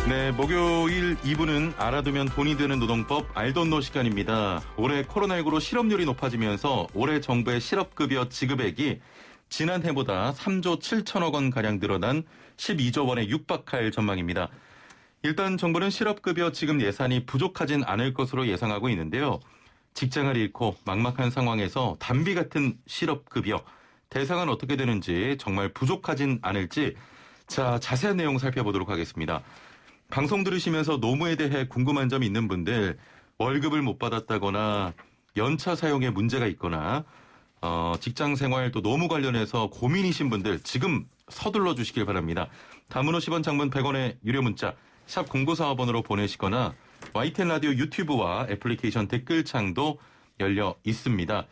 네, 목요일 2부는 알아두면 돈이 되는 노동법 알돈노 시간입니다. 올해 코로나19로 실업률이 높아지면서 올해 정부의 실업급여 지급액이 지난해보다 3조 7천억 원가량 늘어난 12조 원에 육박할 전망입니다. 일단 정부는 실업급여 지급 예산이 부족하진 않을 것으로 예상하고 있는데요. 직장을 잃고 막막한 상황에서 담비 같은 실업급여 대상은 어떻게 되는지 정말 부족하진 않을지 자세한 내용 살펴보도록 하겠습니다. 방송 들으시면서 노무에 대해 궁금한 점이 있는 분들, 월급을 못 받았다거나 연차 사용에 문제가 있거나 직장 생활 또 노무 관련해서 고민이신 분들 지금 서둘러 주시길 바랍니다. 단문 50원, 장문 100원의 유료 문자 샵 0945번으로 보내시거나 YTN 라디오 유튜브와 애플리케이션 댓글창도 열려 있습니다.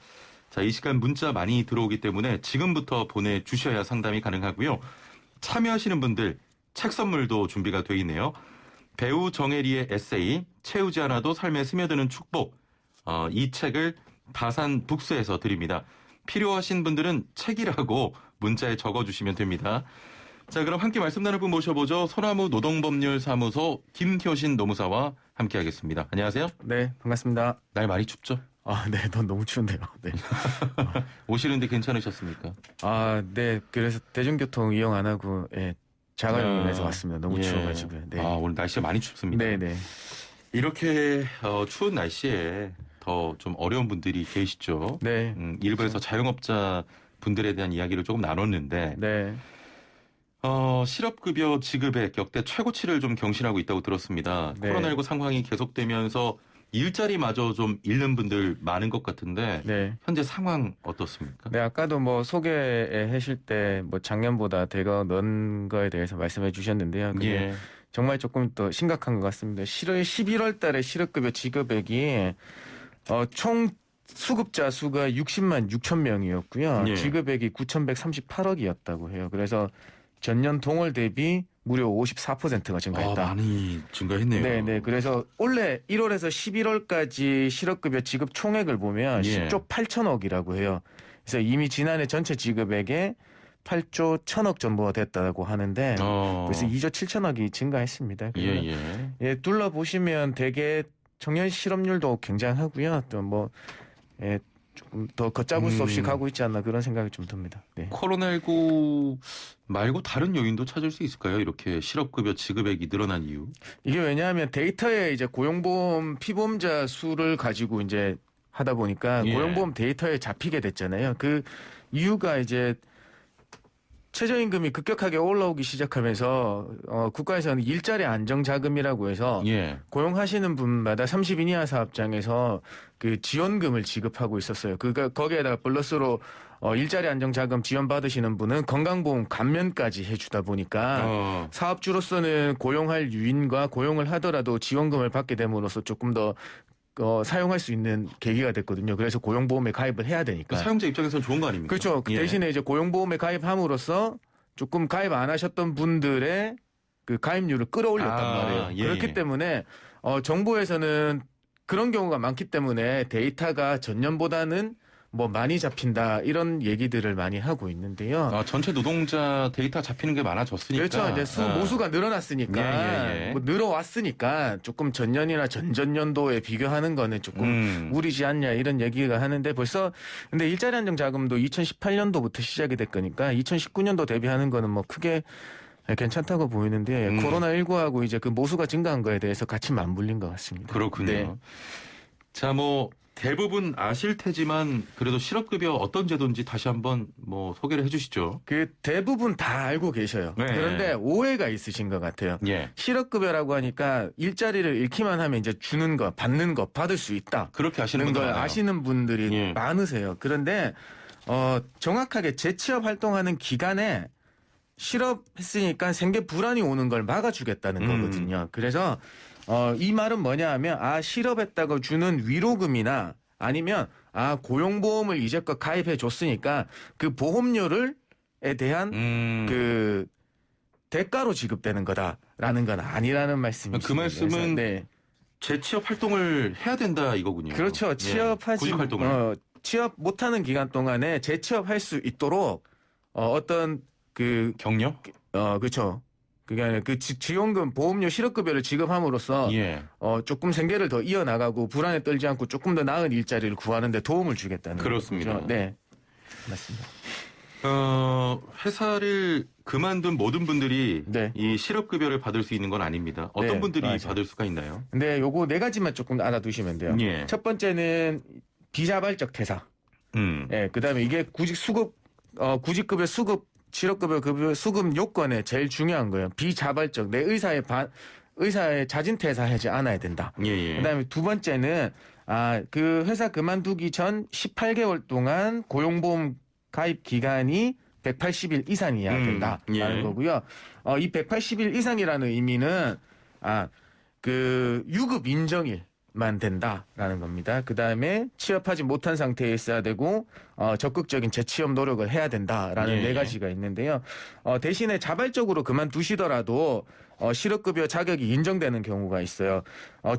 자, 이 시간 문자 많이 들어오기 때문에 지금부터 보내주셔야 상담이 가능하고요. 참여하시는 분들 책 선물도 준비가 돼 있네요. 배우 정혜리의 에세이 채우지 않아도 삶에 스며드는 축복, 이 책을 다산 북스에서 드립니다. 필요하신 분들은 책이라고 문자에 적어주시면 됩니다. 자, 그럼 함께 말씀 나눌 분 모셔보죠. 소나무 노동법률사무소 김효신 노무사와 함께하겠습니다. 안녕하세요. 네, 반갑습니다. 날 많이 춥죠? 네, 너무 추운데요. 네. 오시는데 괜찮으셨습니까? 네, 그래서 대중교통 이용 안 하고 자가용에서 왔습니다. 너무 추워가지고요. 네. 오늘 날씨가 많이 춥습니다. 네. 이렇게 추운 날씨에 더 좀 어려운 분들이 계시죠. 네. 일부에서 자영업자 분들에 대한 이야기를 조금 나눴는데, 네. 실업급여 지급액 역대 최고치를 좀 경신하고 있다고 들었습니다. 네. 코로나19 상황이 계속되면서 일자리마저 좀 잃는 분들 많은 것 같은데, 네. 현재 상황 어떻습니까? 네, 아까도 소개하실 때 작년보다 대거 는 거에 대해서 말씀해 주셨는데요. 그게 정말 조금 더 심각한 것 같습니다. 11월 달에 실업급여 지급액이 총 수급자 수가 60만 6천 명이었고요. 지급액이 9,138억이었다고 해요. 그래서 전년 동월 대비 무려 54%가 증가했다. 많이 증가했네요. 네. 그래서 올해 1월에서 11월까지 실업급여 지급 총액을 보면 10조 8천억이라고 해요. 그래서 이미 지난해 전체 지급액에 8조 1천억 정도가 됐다고 하는데 그래서 2조 7천억이 증가했습니다. 둘러보시면 대개 청년 실업률도 굉장하고요. 또 조금 더 걷잡을 수 없이 가고 있지 않나 그런 생각이 좀 듭니다. 네. 코로나19 말고 다른 요인도 찾을 수 있을까요? 이렇게 실업급여 지급액이 늘어난 이유? 이게 왜냐하면 데이터에 이제 고용보험 피보험자 수를 가지고 이제 하다 보니까 고용보험 데이터에 잡히게 됐잖아요. 그 이유가 이제 최저임금이 급격하게 올라오기 시작하면서 국가에서는 일자리 안정자금이라고 해서 고용하시는 분마다 30인 이하 사업장에서 그 지원금을 지급하고 있었어요. 거기에다가 플러스로 일자리 안정자금 지원 받으시는 분은 건강보험 감면까지 해주다 보니까 사업주로서는 고용할 유인과 고용을 하더라도 지원금을 받게 됨으로써 조금 더 사용할 수 있는 계기가 됐거든요. 그래서 고용보험에 가입을 해야 되니까. 사용자 입장에서는 좋은 거 아닙니까? 그렇죠. 대신에 이제 고용보험에 가입함으로써 조금 가입 안 하셨던 분들의 그 가입률을 끌어올렸단 말이에요. 그렇기 때문에 정부에서는 그런 경우가 많기 때문에 데이터가 전년보다는 많이 잡힌다 이런 얘기들을 많이 하고 있는데요. 전체 노동자 데이터 잡히는 게 많아졌으니까. 그렇죠. 이제 모수가 늘어났으니까 늘어왔으니까 조금 전년이나 전전년도에 비교하는 거는 조금 우리지 않냐 이런 얘기가 하는데 근데 일자리 안정 자금도 2018년도부터 시작이 됐거니까 2019년도 대비하는 거는 크게 괜찮다고 보이는데 코로나19하고 이제 그 모수가 증가한 거에 대해서 같이 맞물린 것 같습니다. 그렇군요. 네. 자, 대부분 아실 테지만 그래도 실업급여 어떤 제도인지 다시 한번 소개를 해 주시죠. 대부분 다 알고 계셔요. 그런데 오해가 있으신 것 같아요. 실업급여라고 하니까 일자리를 잃기만 하면 이제 주는 거, 받는 거, 받을 수 있다. 그렇게 아시는 분들 많아요. 아시는 분들이 많으세요. 그런데 정확하게 재취업 활동하는 기간에 실업했으니까 생계 불안이 오는 걸 막아주겠다는 거거든요. 그래서 이 말은 뭐냐 하면 실업했다고 주는 위로금이나 아니면 고용보험을 이제껏 가입해 줬으니까 그 보험료에 대한 그 대가로 지급되는 거다라는 건 아니라는 말씀이시죠. 그 말씀은 재취업 활동을 해야 된다 이거군요. 그렇죠. 구직 활동을. 취업 못하는 기간 동안에 재취업할 수 있도록 어떤 그 격려? 그렇죠. 그게 아니라 그 지원금 보험료 실업급여를 지급함으로써 예. 조금 생계를 더 이어나가고 불안에 떨지 않고 조금 더 나은 일자리를 구하는 데 도움을 주겠다는 그렇습니다. 거죠. 네. 맞습니다. 회사를 그만둔 모든 분들이 네. 이 실업급여를 받을 수 있는 건 아닙니다. 어떤 네, 분들이 맞아요. 받을 수가 있나요? 근데 요거 네 가지만 조금 알아두시면 돼요. 예. 첫 번째는 비자발적 퇴사. 예, 그다음에 이게 구직급여 수급 실업급여 급여 수급 요건에 제일 중요한 거예요. 비자발적 내 의사의 자진 퇴사하지 않아야 된다. 예, 예. 그다음에 두 번째는 그 회사 그만두기 전 18개월 동안 고용보험 가입 기간이 180일 이상이어야 된다라는 예. 거고요. 이 180일 이상이라는 의미는 그 유급 인정일만 된다라는 겁니다. 그 다음에 취업하지 못한 상태에 있어야 되고 적극적인 재취업 노력을 해야 된다라는 예. 네 가지가 있는데요. 대신에 자발적으로 그만두시더라도 실업급여 자격이 인정되는 경우가 있어요.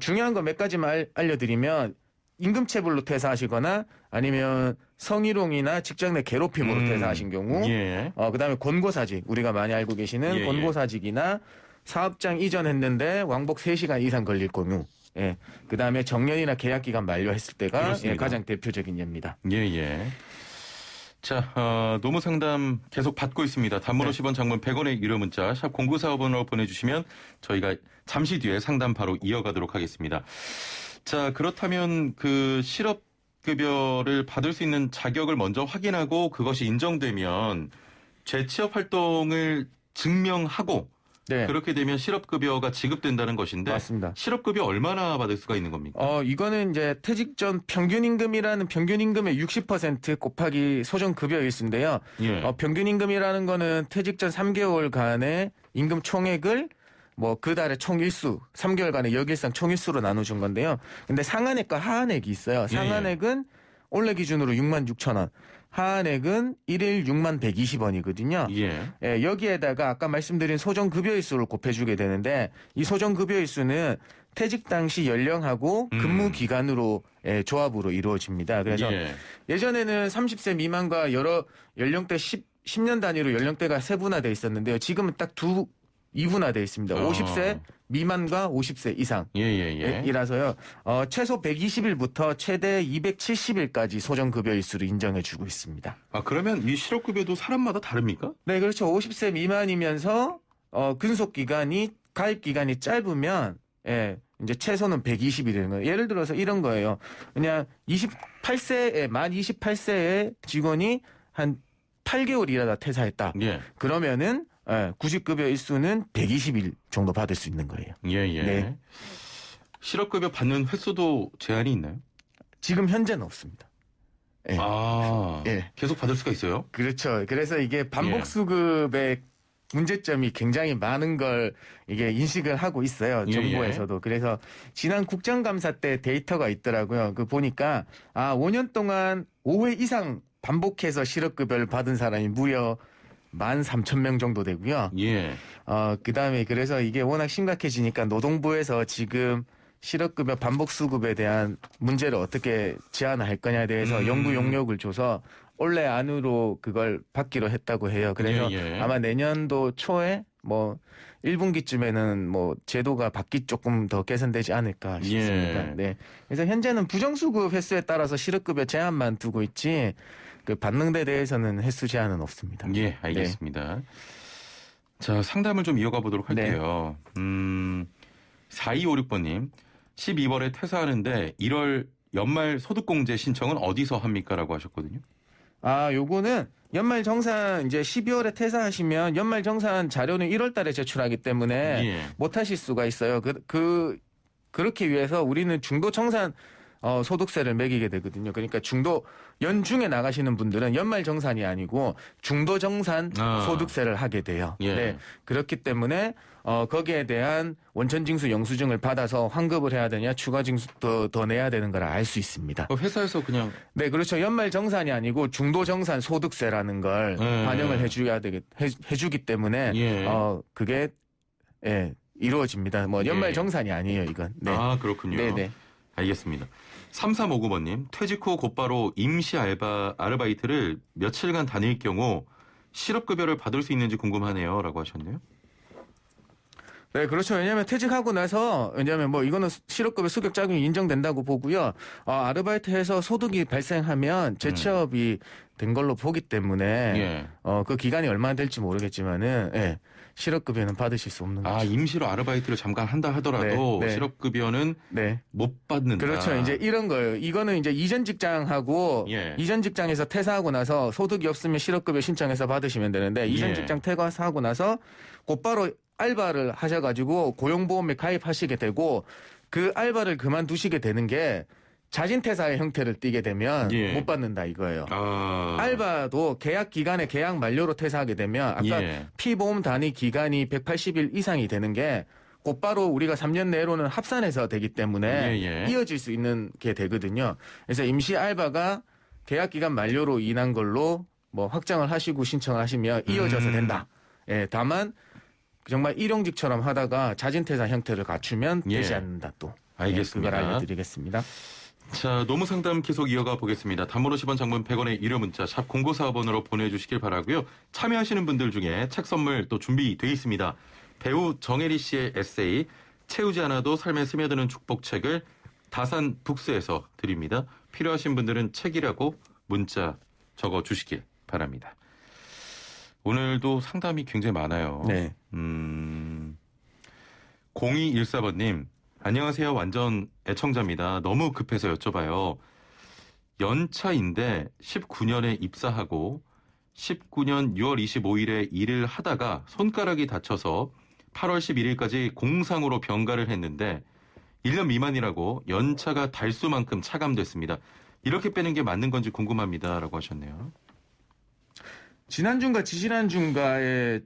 중요한 거 몇 가지만 알려드리면 임금체불로 퇴사하시거나 아니면 성희롱이나 직장 내 괴롭힘으로 퇴사하신 경우, 예. 그다음에 권고사직 우리가 많이 알고 계시는 예, 예. 권고사직이나 사업장 이전했는데 왕복 3시간 이상 걸릴 경우, 예, 그다음에 정년이나 계약 기간 만료했을 때가 그렇습니다. 가장 대표적인 예입니다. 예, 예. 자, 노무 상담 계속 받고 있습니다. 단문 50원, 장문 100원의 유료 문자 샵 0945번으로 보내주시면 저희가 잠시 뒤에 상담 바로 이어가도록 하겠습니다. 자, 그렇다면 그 실업급여를 받을 수 있는 자격을 먼저 확인하고 그것이 인정되면 재취업 활동을 증명하고 네, 그렇게 되면 실업급여가 지급된다는 것인데 맞습니다. 실업급여 얼마나 받을 수가 있는 겁니까? 이거는 이제 퇴직 전 평균임금이라는 평균임금의 60% 곱하기 소정급여일수인데요. 예. 평균임금이라는 거는 퇴직 전 3개월간의 임금 총액을 그 달의 총일수, 3개월간의 역일상 총일수로 나눠준 건데요. 근데 상한액과 하한액이 있어요. 상한액은 올해 기준으로 66,000원, 하한액은 1일 6120원이거든요. 예. 여기에다가 아까 말씀드린 소정급여일수를 곱해주게 되는데 이 소정급여일수는 퇴직 당시 연령하고 근무 기간으로 조합으로 이루어집니다. 그래서 예전에는 30세 미만과 여러 연령대 10년 단위로 연령대가 세분화되어 있었는데요. 지금은 딱 2분화되어 있습니다. 50세 미만과 50세 이상. 이라서요. 최소 120일부터 최대 270일까지 소정급여일수를 인정해주고 있습니다. 그러면 이 실업급여도 사람마다 다릅니까? 네, 그렇죠. 50세 미만이면서 근속기간이 가입기간이 짧으면 이제 최소는 120일인 거예요. 예를 들어서 이런 거예요. 그냥 만 28세의 직원이 한 8개월 일하다 퇴사했다. 그러면은 구직급여 일수는 120일 정도 받을 수 있는 거예요. 네. 실업급여 받는 횟수도 제한이 있나요? 지금 현재는 없습니다. 계속 받을 수가 있어요? 그렇죠. 그래서 이게 반복수급의 문제점이 굉장히 많은 걸 이게 인식을 하고 있어요. 정부에서도. 그래서 지난 국정감사 때 데이터가 있더라고요. 그 보니까 5년 동안 5회 이상 반복해서 실업급여를 받은 사람이 무려 13,000명 정도 되고요. 그다음에 그래서 이게 워낙 심각해지니까 노동부에서 지금 실업급여 반복수급에 대한 문제를 어떻게 제한할 거냐에 대해서 연구 용역을 줘서 올해 안으로 그걸 받기로 했다고 해요. 그래서 아마 내년도 초에 1분기쯤에는 제도가 바뀌 조금 더 개선되지 않을까 싶습니다. 네. 그래서 현재는 부정수급 횟수에 따라서 실업급여 제한만 두고 있지 그 받는 데 대해서는 횟수 제한은 없습니다. 알겠습니다. 자, 상담을 좀 이어가 보도록 할게요. 4256번님, 12월에 퇴사하는데 1월 연말 소득공제 신청은 어디서 합니까? 라고 하셨거든요. 요거는 연말정산 이제 12월에 퇴사하시면 연말정산 자료는 1월 달에 제출하기 때문에 못 하실 수가 있어요. 그렇게 위해서 우리는 중도정산 소득세를 매기게 되거든요. 그러니까 연중에 나가시는 분들은 연말정산이 아니고 중도정산 소득세를 하게 돼요. 네. 그렇기 때문에 거기에 대한 원천징수 영수증을 받아서 환급을 해야 되냐 추가징수 더 내야 되는 걸 알 수 있습니다. 회사에서 그냥 네, 그렇죠. 연말정산이 아니고 중도정산 소득세라는 걸 반영을 해주기 때문에 그게 이루어집니다. 연말정산이 아니에요, 이건. 네. 그렇군요. 네네. 알겠습니다. 3359번님, 퇴직 후 곧바로 임시 아르바이트를 며칠간 다닐 경우 실업급여를 받을 수 있는지 궁금하네요. 라고 하셨네요. 네, 그렇죠. 왜냐하면 퇴직하고 나서 왜냐하면 뭐 이거는 실업급여 수급 작용이 인정된다고 보고요. 아르바이트해서 소득이 발생하면 재취업이 된 걸로 보기 때문에 예. 그 기간이 얼마나 될지 모르겠지만은 예, 실업급여는 받으실 수 없는 거죠. 임시로 아르바이트를 잠깐 한다 하더라도 네, 네. 실업급여는 네. 못 받는다. 그렇죠. 이제 이런 거예요. 이거는 이제 이전 직장하고 예. 이전 직장에서 퇴사하고 나서 소득이 없으면 실업급여 신청해서 받으시면 되는데 이전 예. 직장 퇴사하고 나서 곧바로 알바를 하셔가지고 고용보험에 가입하시게 되고 그 알바를 그만두시게 되는 게 자진퇴사의 형태를 띠게 되면 예. 못 받는다 이거예요. 알바도 계약 기간에 계약 만료로 퇴사하게 되면 아까 예. 피보험 단위 기간이 180일 이상이 되는 게 곧바로 우리가 3년 내로는 합산해서 되기 때문에 예. 이어질 수 있는 게 되거든요. 그래서 임시 알바가 계약 기간 만료로 인한 걸로 뭐 확정을 하시고 신청을 하시면 이어져서 된다. 예, 다만 정말 일용직처럼 하다가 자진퇴사 형태를 갖추면 예. 되지 않는다 또. 알겠습니다. 그걸 알려드리겠습니다. 자, 노무상담 계속 이어가 보겠습니다. 단문 50원, 장문 100원의 유료 문자 샵 0945번으로 보내주시길 바라고요. 참여하시는 분들 중에 책 선물 또 준비되어 있습니다. 배우 정혜리 씨의 에세이 채우지 않아도 삶에 스며드는 축복책을 다산 북스에서 드립니다. 필요하신 분들은 책이라고 문자 적어주시길 바랍니다. 오늘도 상담이 굉장히 많아요. 네. 0214번님, 안녕하세요. 완전 애청자입니다. 너무 급해서 여쭤봐요. 연차인데 19년에 입사하고 19년 6월 25일에 일을 하다가 손가락이 다쳐서 8월 11일까지 공상으로 병가를 했는데 1년 미만이라고 연차가 달수만큼 차감됐습니다. 이렇게 빼는 게 맞는 건지 궁금합니다. 라고 하셨네요. 지난주인가 지지난주인가에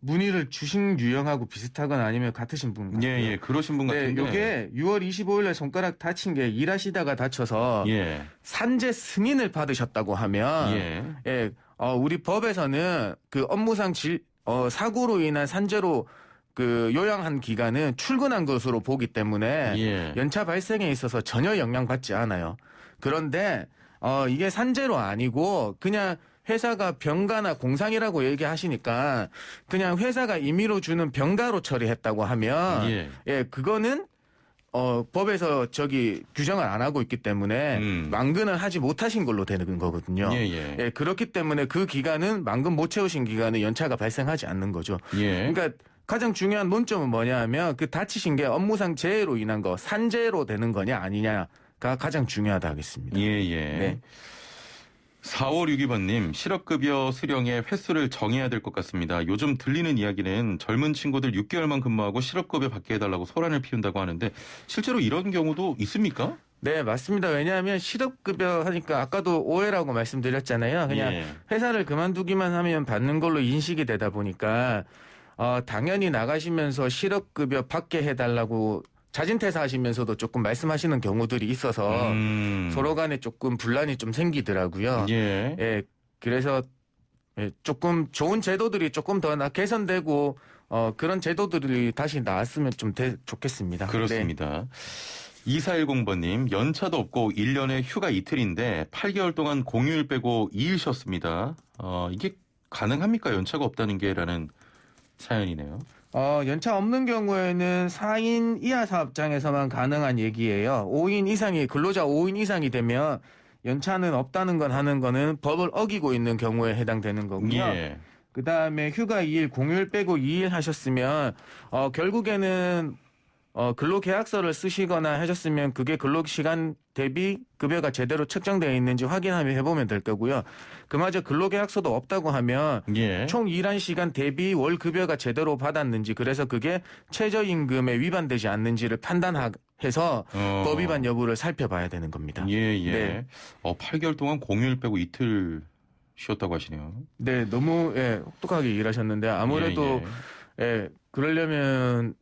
문의를 주신 유형하고 비슷하거나 아니면 같으신 분 같아요. 예, 그러신 분 같은데. 이게 6월 25일에 손가락 다친 게 일하시다가 다쳐서 예. 산재 승인을 받으셨다고 하면 우리 법에서는 그 업무상 사고로 인한 산재로 그 요양한 기간은 출근한 것으로 보기 때문에 연차 발생에 있어서 전혀 영향받지 않아요. 그런데 이게 산재로 아니고 그냥 회사가 병가나 공상이라고 얘기하시니까 그냥 회사가 임의로 주는 병가로 처리했다고 하면 그거는 법에서 규정을 안 하고 있기 때문에 만근을 하지 못하신 걸로 되는 거거든요. 그렇기 때문에 그 기간은 만근 못 채우신 기간은 연차가 발생하지 않는 거죠. 그러니까 가장 중요한 논점은 뭐냐 하면 그 다치신 게 업무상 재해로 인한 거 산재로 되는 거냐 아니냐가 가장 중요하다 하겠습니다. 네. 4562번님, 실업급여 수령의 횟수를 정해야 될 것 같습니다. 요즘 들리는 이야기는 젊은 친구들 6개월만 근무하고 실업급여 받게 해달라고 소란을 피운다고 하는데 실제로 이런 경우도 있습니까? 네, 맞습니다. 왜냐하면 실업급여 하니까 아까도 오해라고 말씀드렸잖아요. 그냥 회사를 그만두기만 하면 받는 걸로 인식이 되다 보니까 당연히 나가시면서 실업급여 받게 해달라고 자진퇴사하시면서도 조금 말씀하시는 경우들이 있어서 서로 간에 조금 분란이 좀 생기더라고요. 그래서 조금 좋은 제도들이 조금 더 개선되고 그런 제도들이 다시 나왔으면 좀 좋겠습니다. 그렇습니다. 2410번님, 연차도 없고 1년에 휴가 이틀인데 8개월 동안 공휴일 빼고 2일 쉬었습니다. 이게 가능합니까? 연차가 없다는 게 라는 사연이네요. 연차 없는 경우에는 4인 이하 사업장에서만 가능한 얘기예요. 5인 이상이 근로자 5인 이상이 되면 연차는 없다는 건 하는 거는 법을 어기고 있는 경우에 해당되는 거고요. 그다음에 휴가 2일, 공휴일 빼고 2일 하셨으면 결국에는 근로계약서를 쓰시거나 하셨으면 그게 근로시간 대비 급여가 제대로 책정되어 있는지 확인하며 해보면 될 거고요. 그마저 근로계약서도 없다고 하면 총 일한 시간 대비 월 급여가 제대로 받았는지 그래서 그게 최저임금에 위반되지 않는지를 판단해서 법 위반 여부를 살펴봐야 되는 겁니다. 네. 8개월 동안 공휴일 빼고 이틀 쉬었다고 하시네요. 네, 너무 혹독하게 일하셨는데 아무래도 그러려면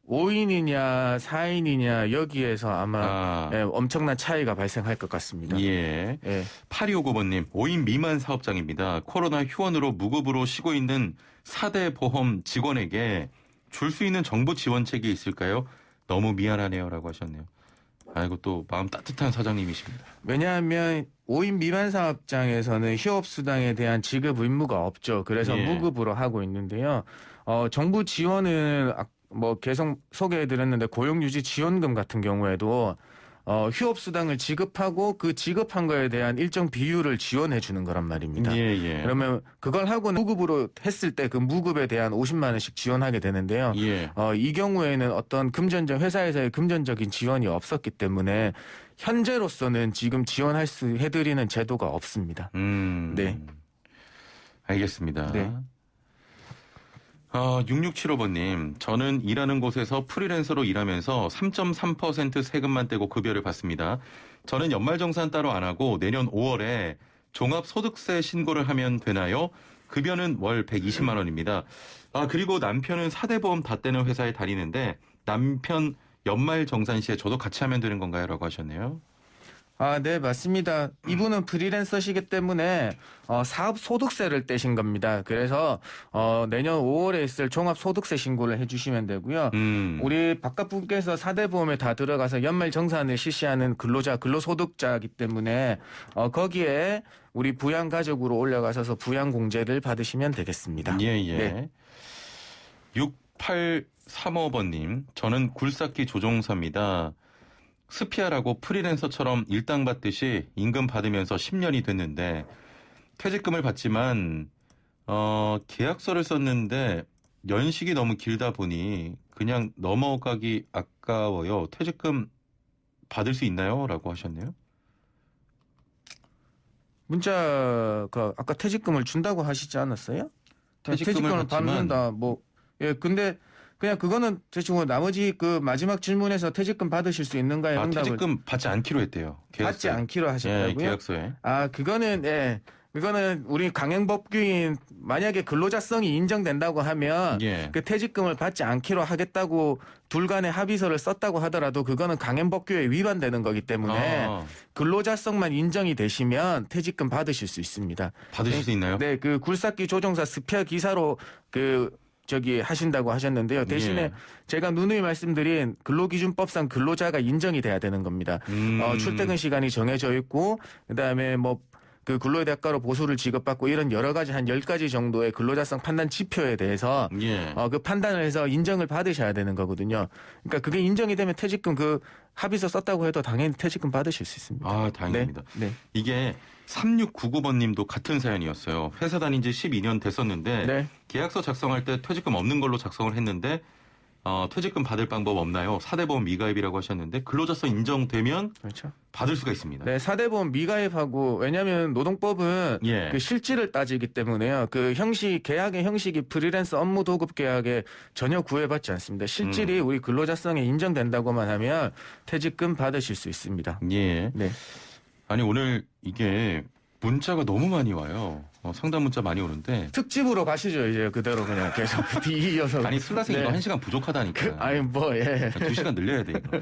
5인이냐 4인이냐 여기에서 아마 엄청난 차이가 발생할 것 같습니다. 8259번님, 5인 미만 사업장입니다. 코로나 휴원으로 무급으로 쉬고 있는 4대 보험 직원에게 줄 수 있는 정부 지원책이 있을까요? 너무 미안하네요. 라고 하셨네요. 아이고 또 마음 따뜻한 사장님이십니다. 왜냐하면 5인 미만 사업장에서는 휴업수당에 대한 지급 의무가 없죠. 그래서 예. 무급으로 하고 있는데요. 정부 지원은 뭐 계속 소개해드렸는데 고용유지 지원금 같은 경우에도 휴업수당을 지급하고 그 지급한 거에 대한 일정 비율을 지원해 주는 거란 말입니다. 예. 그러면 그걸 하고 무급으로 했을 때 그 무급에 대한 50만 원씩 지원하게 되는데요. 예. 이 경우에는 어떤 회사에서의 금전적인 지원이 없었기 때문에 현재로서는 지금 지원할 수 해드리는 제도가 없습니다. 네. 알겠습니다. 네. 6675번님, 저는 일하는 곳에서 프리랜서로 일하면서 3.3% 세금만 떼고 급여를 받습니다. 저는 연말정산 따로 안 하고 내년 5월에 종합소득세 신고를 하면 되나요? 급여는 월 120만 원입니다. 그리고 남편은 4대 보험 다 떼는 회사에 다니는데 남편 연말정산 시에 저도 같이 하면 되는 건가요? 라고 하셨네요. 네, 맞습니다. 이분은 프리랜서시기 때문에 사업 소득세를 떼신 겁니다. 그래서 내년 5월에 있을 종합소득세 신고를 해주시면 되고요. 우리 바깥분께서 4대 보험에 다 들어가서 연말 정산을 실시하는 근로소득자이기 때문에 거기에 우리 부양가족으로 올라가셔서 부양공제를 받으시면 되겠습니다. 예. 네. 6835번님, 저는 굴삭기 조종사입니다. 스피아라고 프리랜서처럼 일당 받듯이 임금 받으면서 10년이 됐는데 퇴직금을 받지만 계약서를 썼는데 연식이 너무 길다 보니 그냥 넘어가기 아까워요. 퇴직금 받을 수 있나요? 라고 하셨네요. 문자가 아까 퇴직금을 준다고 하시지 않았어요? 퇴직금을 받는다. 근데 그냥 그거는 대충 나머지 그 마지막 질문에서 퇴직금 받으실 수 있는가요? 응답을 퇴직금 받지 않기로 했대요. 계약서에. 받지 않기로 하셨다고요? 예, 계약서에. 그거는 우리 강행법규인 만약에 근로자성이 인정된다고 하면 예. 그 퇴직금을 받지 않기로 하겠다고 둘 간의 합의서를 썼다고 하더라도 그거는 강행법규에 위반되는 거기 때문에 근로자성만 인정이 되시면 퇴직금 받으실 수 있습니다. 받으실 수 있나요? 네, 그 굴삭기 조종사 스피어 기사로 하신다고 하셨는데요. 대신에 제가 누누이 말씀드린 근로기준법상 근로자가 인정이 돼야 되는 겁니다. 출퇴근 시간이 정해져 있고, 그다음에 그 근로의 대가로 보수를 지급받고 이런 여러 가지 한 10가지 정도의 근로자성 판단 지표에 대해서 그 판단을 해서 인정을 받으셔야 되는 거거든요. 그러니까 그게 인정이 되면 퇴직금 그 합의서 썼다고 해도 당연히 퇴직금 받으실 수 있습니다. 다행입니다. 네. 이게 3699번님도 같은 사연이었어요. 회사 다닌 지 12년 됐었는데 네. 계약서 작성할 때 퇴직금 없는 걸로 작성을 했는데 퇴직금 받을 방법 없나요? 4대 보험 미가입이라고 하셨는데 근로자성 인정되면 그렇죠. 받을 수가 있습니다. 네, 4대 보험 미가입하고 왜냐하면 노동법은 그 실질을 따지기 때문에요. 그 계약의 형식이 프리랜서 업무 도급 계약에 전혀 구애받지 않습니다. 실질이 우리 근로자성에 인정된다고만 하면 퇴직금 받으실 수 있습니다. 예. 네. 아니 오늘 이게 문자가 너무 많이 와요. 상담 문자 많이 오는데 특집으로 가시죠. 이제 그대로 그냥 계속 이어서. 아니 슬라생 이거 1시간 부족하다니까. 2시간 늘려야 돼 이거.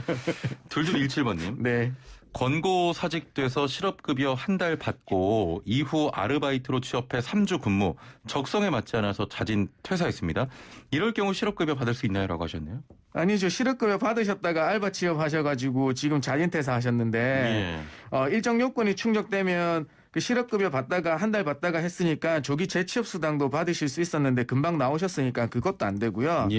둘둘 17번님. 네. 권고 사직돼서 실업급여 한 달 받고 이후 아르바이트로 취업해 3주 근무 적성에 맞지 않아서 자진 퇴사했습니다. 이럴 경우 실업급여 받을 수 있나요? 라고 하셨네요. 아니죠. 실업급여 받으셨다가 알바 취업하셔가지고 지금 자진 퇴사하셨는데 일정 요건이 충족되면 그 실업급여 받다가 한 달 받다가 했으니까 조기 재취업 수당도 받으실 수 있었는데 금방 나오셨으니까 그것도 안 되고요.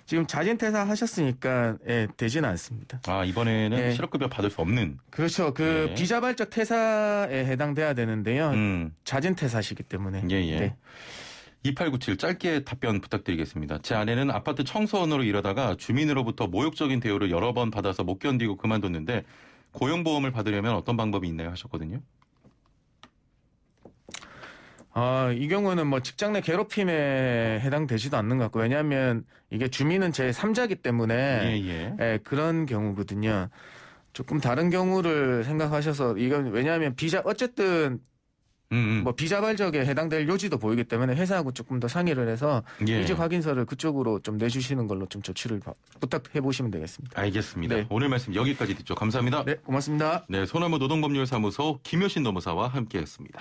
지금 자진 퇴사하셨으니까 되지는 않습니다. 이번에는 실업급여 받을 수 없는. 그렇죠. 비자발적 퇴사에 해당돼야 되는데요. 자진 퇴사시기 때문에. 네. 2897 짧게 답변 부탁드리겠습니다. 제 아내는 아파트 청소원으로 일하다가 주민으로부터 모욕적인 대우를 여러 번 받아서 못 견디고 그만뒀는데 고용보험을 받으려면 어떤 방법이 있나요? 하셨거든요. 이 경우는 직장 내 괴롭힘에 해당되지도 않는 것 같고, 왜냐하면 이게 주민은 제3자이기 때문에 그런 경우거든요. 조금 다른 경우를 생각하셔서 이건 왜냐하면 어쨌든 비자발적에 해당될 요지도 보이기 때문에 회사하고 조금 더 상의를 해서 이직 확인서를 그쪽으로 좀 내주시는 걸로 좀 조치를 부탁해 보시면 되겠습니다. 알겠습니다. 네. 오늘 말씀 여기까지 듣죠. 감사합니다. 네, 고맙습니다. 네, 소나무 노동법률사무소 김효신 노무사와 함께했습니다.